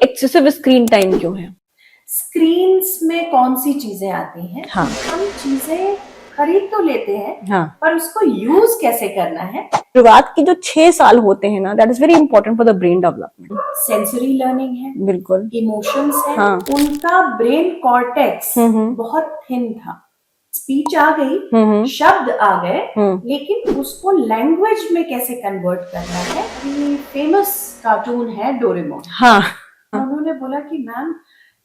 Excessive screen time क्यों है? Screens में कौन सी चीजें आती हैं? हाँ। हम चीजें खरीद तो लेते हैं, हाँ। पर उसको यूज कैसे करना है? शुरुआत की जो 6 साल होते हैं ना, that is very important for the brain development. Sensory learning है, बिल्कुल। इमोशंस है। हाँ। उनका ब्रेन कॉर्टेक्स बहुत थिन था। स्पीच आ गई, शब्द आ गए, लेकिन उसको लैंग्वेज में कैसे कन्वर्ट करना है? फेमस कार्टून है डोरेमोन। हाँ। उन्होंने बोला कि मैम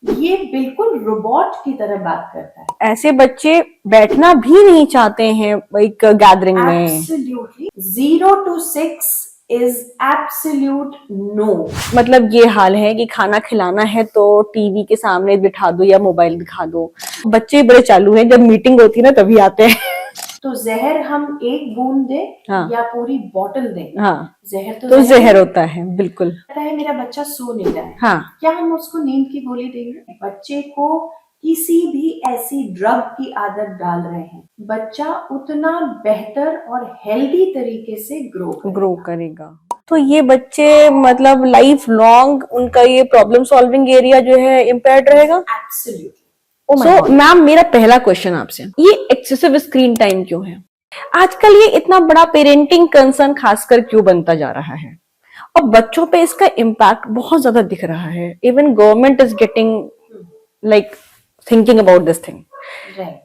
ये बिल्कुल रोबोट की तरह बात करता है। ऐसे बच्चे बैठना भी नहीं चाहते हैं एक गैदरिंग में। Absolutely 0 to 6 is absolute no. मतलब ये हाल है कि खाना खिलाना है तो टीवी के सामने बिठा दो या मोबाइल दिखा दो। बच्चे बड़े चालू हैं, जब मीटिंग होती है ना तभी आते हैं। तो जहर हम एक बूंद दें, हाँ। या पूरी बोतल दें? हाँ। जहर तो जहर होता है, बिल्कुल। पता है मेरा बच्चा सो नहीं रहा है, हाँ। क्या हम उसको नींद की गोली देंगे? बच्चे को किसी भी ऐसी ड्रग की आदत डाल रहे हैं, बच्चा उतना बेहतर और हेल्दी तरीके से ग्रो करेगा। तो ये बच्चे मतलब लाइफ लॉन्ग उनका ये प्रॉब्लम सॉल्विंग एरिया जो है इम्पेयर्ड रहेगा। एब्सोल्युटली। सो मैम, मेरा पहला क्वेश्चन आपसे, ये एक्सेसिव स्क्रीन टाइम क्यों है? आजकल ये इतना बड़ा पेरेंटिंग कंसर्न खासकर क्यों बनता जा रहा है? और बच्चों पे इसका इम्पैक्ट बहुत ज्यादा दिख रहा है। Even government is getting like thinking about this thing.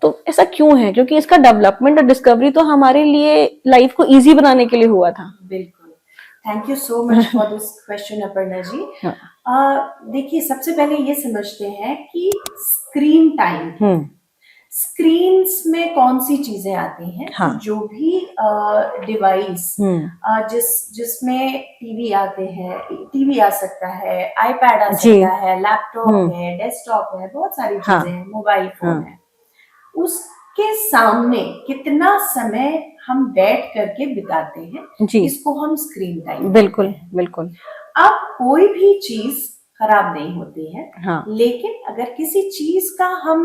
तो ऐसा क्यों है? क्योंकि इसका डेवलपमेंट और डिस्कवरी तो हमारे लिए लाइफ को इजी बनाने के लिए हुआ था। बिल्कुल। Thank you so much for this question Aparna ji. देखिए, सबसे पहले ये समझते हैं कि स्क्रीन टाइम, स्क्रीन्स में कौन सी चीजें आती हैं? हाँ। जो भी डिवाइस जिसमें टीवी आते हैं, टीवी आ सकता है, आईपैड आ सकता है, लैपटॉप है, डेस्कटॉप है, बहुत सारी चीजें हैं, मोबाइल फोन है। उसके सामने कितना समय हम बैठ करके बिताते हैं, इसको हम स्क्रीन टाइम। बिल्कुल बिल्कुल। अब कोई भी चीज खराब नहीं होती है। हाँ। लेकिन अगर किसी चीज का हम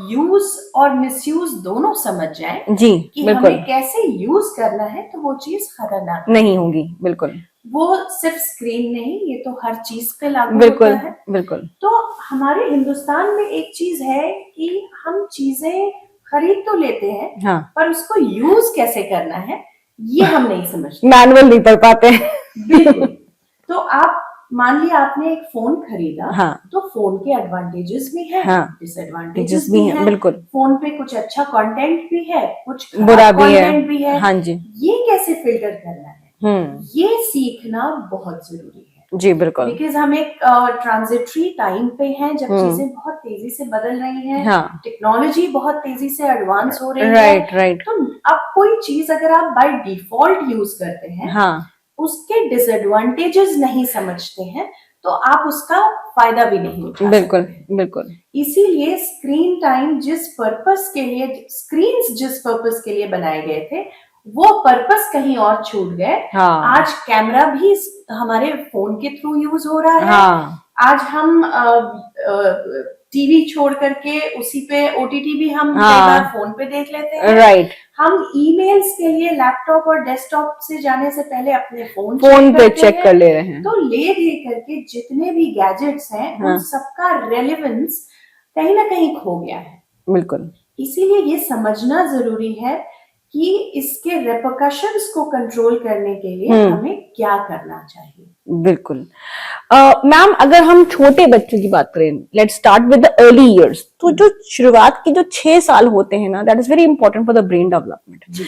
यूज और मिसयूज दोनों समझ जाएं जी, कि बिल्कुल, हमें कैसे यूज करना है, तो वो चीज खतरनाक नहीं होगी। बिल्कुल। वो सिर्फ स्क्रीन नहीं, ये तो हर चीज पे लागू बिल्कुल होता है। बिल्कुल। तो हमारे हिंदुस्तान में एक चीज है कि हम चीजें खरीद तो लेते हैं, हाँ। पर उसको यूज कैसे करना है ये हम नहीं समझते। मैनुअल नहीं पढ़ पाते। बिल्कुल। तो आप मान लिया आपने एक फोन खरीदा, हाँ। तो फोन के एडवांटेजेस भी है, हाँ। डिसएडवांटेजेस भी है। बिल्कुल। फोन पे कुछ अच्छा कंटेंट भी है, कुछ बुरा भी है। कंटेंट भी है। हाँ जी। ये कैसे फिल्टर करना है, ये सीखना बहुत जरूरी है। जी बिल्कुल। बिकॉज हम एक ट्रांजिटरी टाइम पे हैं, जब चीजें बहुत तेजी से बदल रही हैं। हाँ। टेक्नोलॉजी बहुत तेजी से एडवांस हो रही है। राइट। तो अब कोई चीज अगर आप बाय डिफॉल्ट यूज करते हैं, हाँ, उसके डिसएडवांटेजेस नहीं समझते हैं, तो आप उसका फायदा भी नहीं उठा बिल्कुल सकते। बिल्कुल। इसीलिए स्क्रीन टाइम जिस पर्पस के लिए, स्क्रीन्स जिस पर्पस के लिए बनाए गए थे, वो पर्पस कहीं और छूट गए। हाँ। आज कैमरा भी हमारे फोन के थ्रू यूज हो रहा है। हाँ। आज हम टीवी छोड़ करके उसी पे ओटीटी भी हम कई बार फोन पे देख लेते हैं। राइट। हम ईमेल्स के लिए लैपटॉप और डेस्कटॉप से जाने से पहले अपने फोन पे चेक कर ले रहे हैं। तो ले दे करके जितने भी गैजेट्स हैं, उन सबका रेलेवेंस कहीं ना कहीं खो गया है। बिल्कुल। इसीलिए ये समझना जरूरी है कि इसके रेपरकशंस को कंट्रोल करने के लिए हमें क्या करना चाहिए। बिल्कुल। मैम, अगर हम छोटे बच्चों की बात करें, let's start with the early years, तो जो शुरुआत की जो 6 साल होते हैं ना, that is very important for the brain development.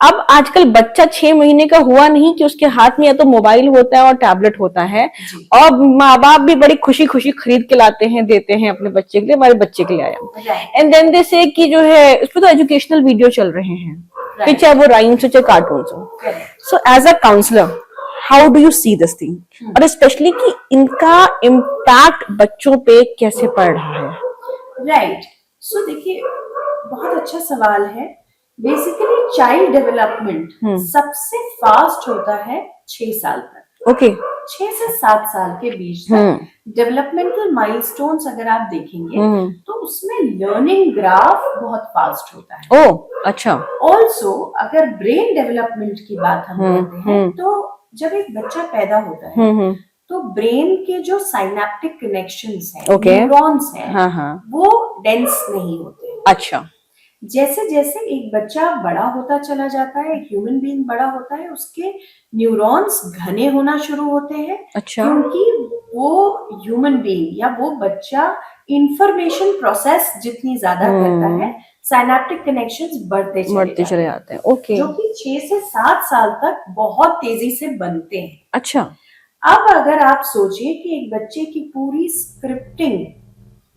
अब आजकल बच्चा 6 महीने का हुआ नहीं कि उसके हाथ में या तो मोबाइल होता है और टैबलेट होता है, और माँ बाप भी बड़ी खुशी खुशी खरीद के लाते हैं, देते हैं अपने बच्चे के लिए, हमारे बच्चे के लिए आया। एंड देन दे से कि जो है उसमें तो एजुकेशनल वीडियो चल रहे हैं, फिर चाहे वो राइम्स हो चाहे कार्टून हो। So as a counsellor, how do you see this thing, और स्पेशली कि इनका इम्पैक्ट बच्चों पे कैसे पड़ रहा है? राइट। सो देखिए, बहुत अच्छा सवाल है। बेसिकली चाइल्ड डेवलपमेंट सबसे फास्ट होता है 6 साल तक। ओके। 6 से 7 साल के बीच तक डेवलपमेंटल माइलस्टोन्स अगर आप देखेंगे, तो उसमें लर्निंग ग्राफ बहुत फास्ट होता है। ओह, अच्छा। ऑल्सो अगर ब्रेन डेवलपमेंट की बात हम करते हैं, तो जब एक बच्चा पैदा होता है, तो ब्रेन के जो साइनेप्टिक कनेक्शंस हैं, Okay. न्यूरॉन्स हैं, हाँ हाँ, वो डेंस नहीं होते। अच्छा, जैसे जैसे एक बच्चा बड़ा होता चला जाता है, ह्यूमन बीइंग बड़ा होता है, उसके न्यूरॉन्स घने होना शुरू होते हैं, अच्छा, क्योंकि वो ह्यूमन बीइंग या वो बच्चा इंफॉर्मेशन प्रोसेस जितनी ज्यादा करता है, साइनेप्टिक कनेक्शंस बढ़ते बढ़ते चले चले जाते जाते हैं, ओके, हैं, जो कि 6 से 7 साल तक बहुत तेजी से बनते हैं। अच्छा, अब अगर आप सोचिए कि एक बच्चे की पूरी स्क्रिप्टिंग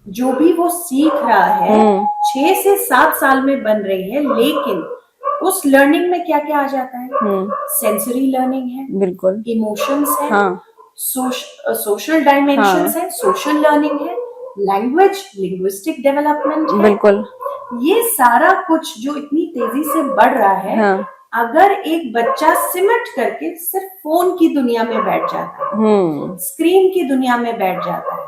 जो भी वो सीख रहा है 6 से 7 साल में बन रही है, लेकिन उस लर्निंग में क्या क्या आ जाता है? सेंसरी लर्निंग है, बिल्कुल, इमोशंस है, हाँ, सोशल डायमेंशंस है, सोशल लर्निंग है, लैंग्वेज, लिंग्विस्टिक डेवलपमेंट है। बिल्कुल, ये सारा कुछ जो इतनी तेजी से बढ़ रहा है, हाँ, अगर एक बच्चा सिमट करके सिर्फ फोन की दुनिया में बैठ जाता है, स्क्रीन की दुनिया में बैठ जाता है,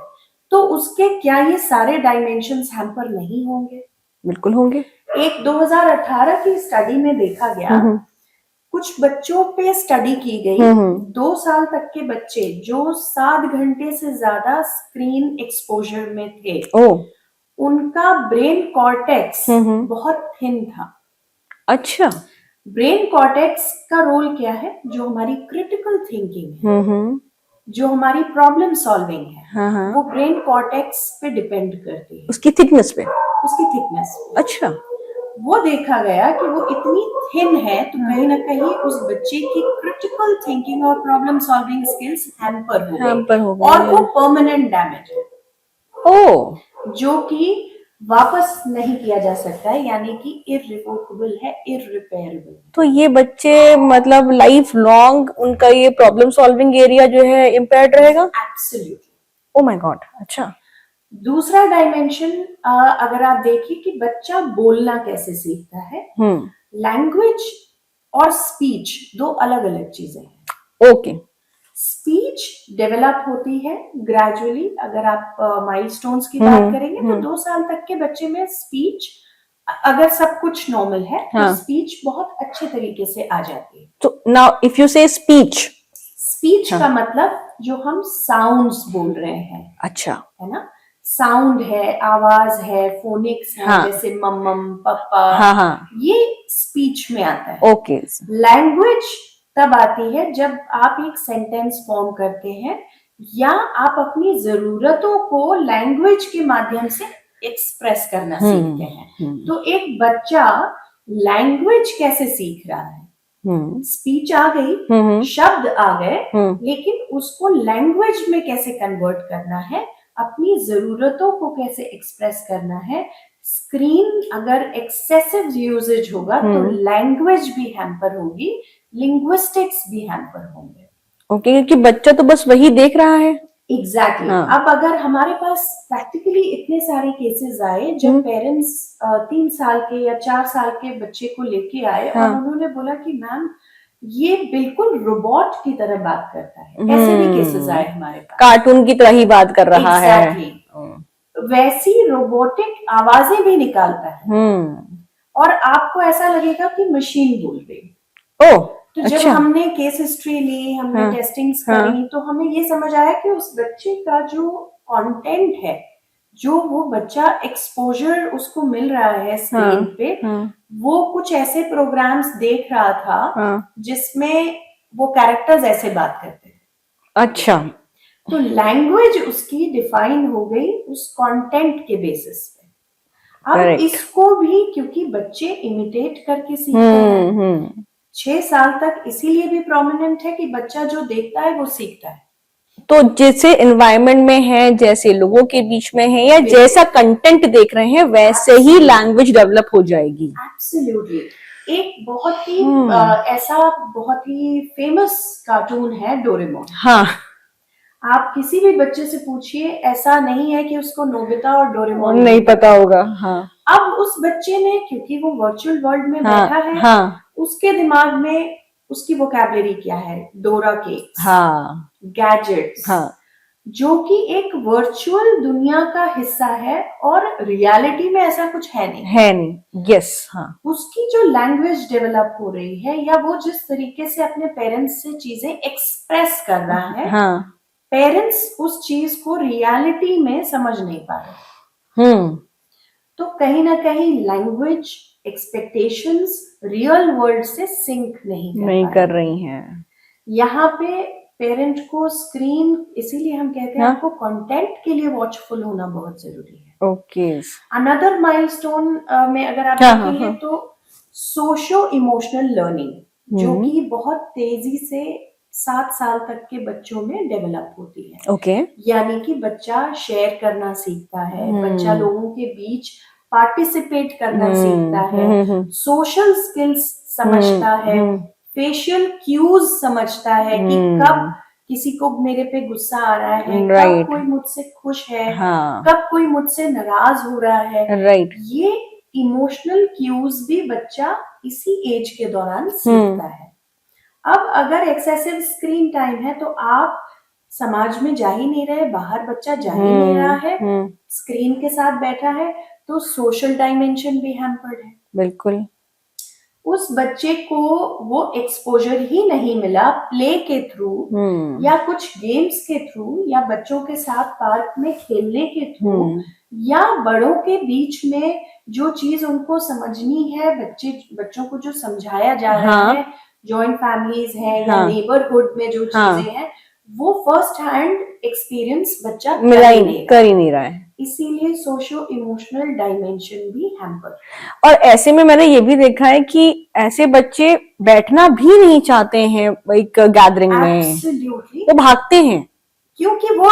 तो उसके क्या ये सारे डायमेंशंस हैम्पर नहीं होंगे? बिल्कुल होंगे, एक 2018 की स्टडी में देखा गया, कुछ बच्चों पे स्टडी की गई, 2 साल तक के बच्चे जो 7 घंटे से ज्यादा स्क्रीन एक्सपोजर में थे, उनका ब्रेन कॉर्टेक्स बहुत थिन था। अच्छा, ब्रेन कॉर्टेक्स का रोल क्या है? जो हमारी क्रिटिकल थिंकिंग है, जो हमारी प्रॉब्लम सॉल्विंग है, वो ब्रेन कॉर्टेक्स पे डिपेंड करती है, उसकी थिकनेस पे, उसकी थिकनेस पे। अच्छा, वो देखा गया कि वो इतनी थिन है, तो कहीं ना कहीं उस बच्चे की क्रिटिकल थिंकिंग और प्रॉब्लम सॉल्विंग स्किल्स हैम्पर हो गई, और वो परमानेंट डैमेज है, जो कि वापस नहीं किया जा सकता है, यानी कि इररिवोकेबल है, इररिपेयरेबल। तो ये बच्चे मतलब लाइफ लॉन्ग उनका ये प्रॉब्लम सॉल्विंग एरिया जो है इम्पेयर्ड रहेगा? एब्सोल्युटली। ओ माय गॉड, अच्छा, दूसरा डायमेंशन अगर आप देखिए कि बच्चा बोलना कैसे सीखता है, लैंग्वेज और स्पीच 2 अलग अलग चीजें हैं। ओके, स्पीच डेवलप होती है ग्रेजुअली, अगर आप माइलस्टोन्स की बात करेंगे तो 2 साल तक के बच्चे में स्पीच, अगर सब कुछ नॉर्मल है, तो स्पीच बहुत अच्छे तरीके से आ जाती है। तो नाउ इफ यू से स्पीच का मतलब जो हम साउंड्स बोल रहे हैं, अच्छा, है ना, साउंड है, आवाज है, फोनिक्स है, जैसे मम्मम, पापा, ये स्पीच में आता है। ओके, लैंग्वेज तब आती है जब आप एक सेंटेंस फॉर्म करते हैं, या आप अपनी जरूरतों को लैंग्वेज के माध्यम से एक्सप्रेस करना सीखते हैं। तो एक बच्चा लैंग्वेज कैसे सीख रहा है? स्पीच आ गई, शब्द आ गए, लेकिन उसको लैंग्वेज में कैसे कन्वर्ट करना है, अपनी जरूरतों को कैसे एक्सप्रेस करना है। स्क्रीन अगर एक्सेसिव यूजेज होगा तो लैंग्वेज भी हैम्पर होगी, लिंग्विस्टिक्स भी हैम्पर होंगे। ओके, क्योंकि बच्चा तो बस वही देख रहा है। एग्जैक्टली। अब अगर हमारे पास प्रैक्टिकली इतने सारे केसेस आए जब पेरेंट्स 3 साल के या 4 साल के बच्चे को लेके आए, और उन्होंने बोला कि मैम ये बिल्कुल रोबोट की तरह बात करता है, ऐसे भी केसेस आए हमारे पास, कार्टून की तरह ही बात कर रहा है, वैसी रोबोटिक आवाजें भी निकालता है, और आपको ऐसा लगेगा कि मशीन बोल रही। तो जब हमने केस हिस्ट्री ली, हमने टेस्टिंग्स करी, तो हमें ये समझ आया कि उस बच्चे का जो कंटेंट है, जो वो बच्चा एक्सपोजर उसको मिल रहा है स्क्रीन पे, वो कुछ ऐसे प्रोग्राम्स देख रहा था जिसमें वो कैरेक्टर्स ऐसे बात करते हैं। अच्छा, तो लैंग्वेज उसकी डिफाइन हो गई उस कंटेंट के बेसिस पे। अब इसको भी, क्योंकि बच्चे इमिटेट करके सीखते हैं, 6 साल तक इसीलिए भी प्रोमिनेंट है कि बच्चा जो देखता है वो सीखता है। तो जैसे एनवायरनमेंट में है, जैसे लोगों के बीच में है, या जैसा कंटेंट देख रहे हैं, वैसे ही लैंग्वेज डेवलप हो जाएगी। एब्सोल्युटली। एक बहुत ही ऐसा बहुत ही फेमस कार्टून है डोरेमोन। आप किसी भी बच्चे से पूछिए, ऐसा नहीं है कि उसको नोबिता और डोरेमोन नहीं पता होगा। अब उस बच्चे ने, क्योंकि वो वर्चुअल वर्ल्ड में बैठा है, उसके दिमाग में उसकी वोकैबुलरी क्या है? डोरा केक्स, गैजेट्स, जो कि एक वर्चुअल दुनिया का हिस्सा है, और रियलिटी में ऐसा कुछ है नहीं। यस। उसकी जो लैंग्वेज डेवलप हो रही है, या वो जिस तरीके से अपने पेरेंट्स से चीजें एक्सप्रेस कर रहा है, पेरेंट्स उस चीज को रियलिटी में समझ नहीं पा रहे। तो कहीं ना कहीं लैंग्वेज एक्सपेक्टेशंस रियल वर्ल्ड से सिंक नहीं कर रही हैं। यहाँ पे पेरेंट को स्क्रीन, इसीलिए हम कहते हैं हाँ? आपको कंटेंट के लिए वॉचफुल होना बहुत जरूरी है। ओके। अनदर माइलस्टोन में अगर आप हाँ, देखेंगे हाँ। तो सोशो इमोशनल लर्निंग जो कि बहुत तेजी से 7 साल तक के बच्चों में डेवलप होती है। ओके। यानी कि बच्चा शेयर करना सीखता है, बच्चा लोगों के बीच पार्टिसिपेट करना सीखता है, सोशल स्किल्स समझता है, फेशियल क्यूज समझता है कि कब किसी को मेरे पे गुस्सा आ रहा है, कब कोई मुझसे खुश है, कब कोई मुझसे नाराज हो रहा है। ये इमोशनल क्यूज भी बच्चा इसी एज के दौरान सीखता है। अब अगर एक्सेसिव स्क्रीन टाइम है तो आप समाज में जा ही नहीं रहे, बाहर बच्चा जा ही नहीं रहा है, स्क्रीन के साथ बैठा है, तो सोशल डायमेंशन भी हैम्पर्ड है। बिल्कुल। उस बच्चे को वो एक्सपोजर ही नहीं मिला प्ले के थ्रू या कुछ गेम्स के थ्रू या बच्चों के साथ पार्क में खेलने के थ्रू या बड़ों के बीच में जो चीज उनको समझनी है, बच्चों को जो समझाया जा रहा है, जॉइंट फैमिलीज है या नेबरहुड में जो चीजें हैं, वो फर्स्ट हैंड एक्सपीरियंस बच्चा कर ही नहीं रहा है। इसीलिए सोशो इमोशनल डायमेंशन भी हैम्पर। और ऐसे में मैंने ये भी देखा है कि ऐसे बच्चे बैठना भी नहीं चाहते हैं एक गैदरिंग में। एब्सोल्युटली। वो भागते हैं क्योंकि वो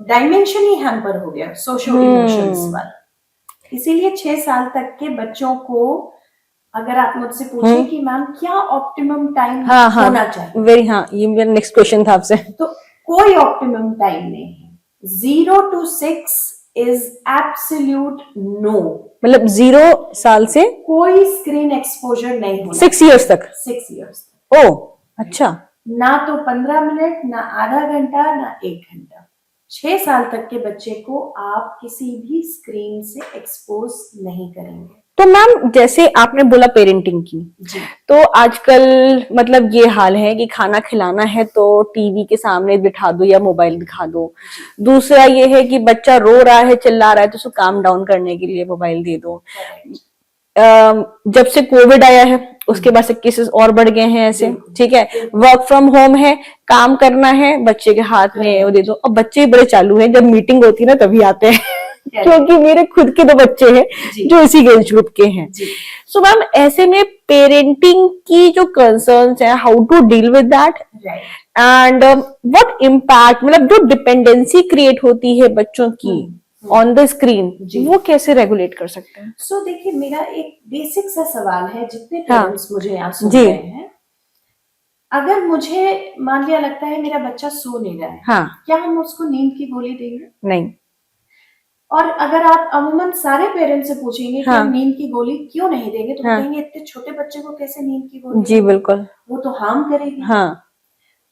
डायमेंशन ही हैम्पर हो गया सोशो इमोशंस वाला। इसीलिए 6 साल तक के बच्चों को अगर आप मुझसे पूछे कि मैम क्या ऑप्टिमम टाइम होना चाहिए, ये मेरा नेक्स्ट क्वेश्चन था आपसे। तो कोई ऑप्टिमम टाइम नहीं है। 0 to 6 इज एब्सोल्यूट नो। मतलब 0 साल से कोई स्क्रीन एक्सपोजर नहीं होना। 6 इयर्स तक। 6 इयर्स तक। ओह अच्छा। ना तो 15 मिनट, ना आधा घंटा, ना 1 घंटा। 6 साल तक के बच्चे को आप किसी भी स्क्रीन से एक्सपोज नहीं करेंगे। तो मैम जैसे आपने बोला पेरेंटिंग की, तो आजकल मतलब ये हाल है कि खाना खिलाना है तो टीवी के सामने बिठा दो या मोबाइल दिखा दो। दूसरा ये है कि बच्चा रो रहा है, चिल्ला रहा है, तो उसको काम डाउन करने के लिए मोबाइल दे दो। जब से कोविड आया है उसके बाद से केसेस और बढ़ गए हैं ऐसे, ठीक है। वर्क फ्रॉम होम है, काम करना है, बच्चे के हाथ में वो दे दो। अब बच्चे बड़े चालू हैं, जब मीटिंग होती है ना तभी आते हैं क्योंकि मेरे खुद के 2 बच्चे हैं जो इसी एज ग्रुप के हैं। सो मैम ऐसे में पेरेंटिंग की जो कंसर्न्स है, how to deal with that and what impact, मतलब जो डिपेंडेंसी क्रिएट होती है बच्चों की ऑन द स्क्रीन, वो कैसे रेगुलेट कर सकते हैं? सो देखिए, मेरा एक बेसिक सा सवाल है, जितने पेरेंट्स मुझे यहाँ सुन रहे हैं, अगर मुझे मान लिया लगता है मेरा बच्चा सो नहीं रहा है, क्या हम उसको नींद की गोली देंगे? नहीं। और अगर आप अमूमन सारे पेरेंट्स से पूछेंगे कि हम नींद की गोली क्यों नहीं देंगे, तो कहेंगे इतने छोटे बच्चे को कैसे नींद की गोली? जी बिल्कुल, वो तो हार्म करेगी।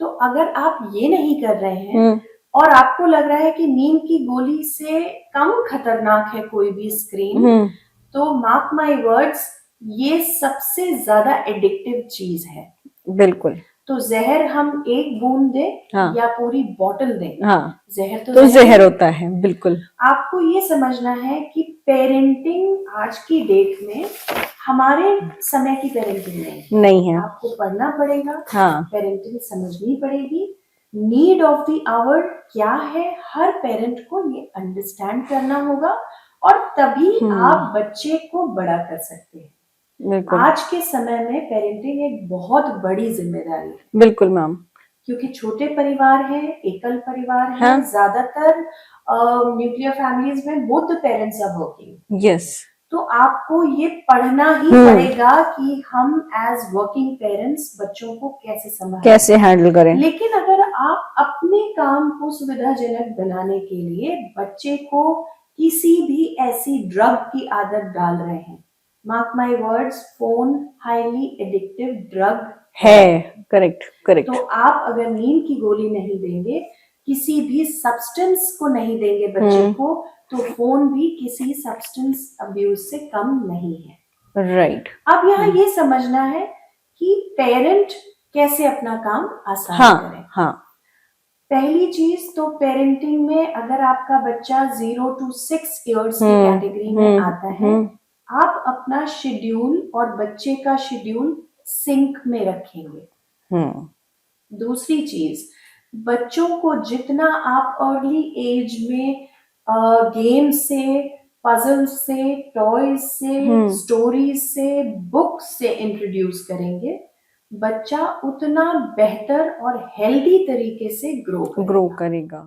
तो अगर आप ये नहीं कर रहे हैं और आपको लग रहा है कि नींद की गोली से कम खतरनाक है कोई भी स्क्रीन, तो मार्क माय वर्ड्स, ये सबसे ज्यादा एडिक्टिव चीज है। बिल्कुल। तो जहर हम 1 बूंद दें या पूरी बोतल दें, जहर तो जहर होता है। बिल्कुल। आपको ये समझना है कि पेरेंटिंग आज की डेट में हमारे समय की पेरेंटिंग नहीं है। आपको पढ़ना पड़ेगा, पेरेंटिंग समझनी पड़ेगी, नीड ऑफ द आवर क्या है, हर पेरेंट को ये अंडरस्टैंड करना होगा और तभी आप बच्चे को बड़ा कर सकते हैं। आज के समय में पेरेंटिंग एक बहुत बड़ी जिम्मेदारी है। बिल्कुल मैम, क्योंकि छोटे परिवार हैं, एकल परिवार हैं, ज्यादातर न्यूक्लियर फैमिलीज में both parents are working. Yes. तो आपको ये पढ़ना ही पड़ेगा कि हम एज वर्किंग पेरेंट्स बच्चों को कैसे संभालें, कैसे हैंडल करें। लेकिन अगर आप अपने काम को सुविधाजनक बनाने के लिए बच्चे को किसी भी ऐसी ड्रग की आदत डाल रहे हैं, mark my words, phone highly addictive drug है। करेक्ट। तो आप अगर नींद की गोली नहीं देंगे, किसी भी सब्सटेंस को नहीं देंगे बच्चे को, तो फोन भी किसी सब्सटेंस अब्यूज से कम नहीं है। राइट। अब यहाँ ये समझना है कि पेरेंट कैसे अपना काम आसान करें। पहली चीज तो पेरेंटिंग में अगर आपका बच्चा 0 to 6 इयर्स की कैटेगरी में आता है, आप अपना शेड्यूल और बच्चे का शेड्यूल सिंक में रखेंगे। दूसरी चीज, बच्चों को जितना आप अर्ली एज में गेम से, पजल से, टॉयज से, स्टोरीज से, बुक्स से इंट्रोड्यूस करेंगे, बच्चा उतना बेहतर और हेल्दी तरीके से ग्रो करेगा।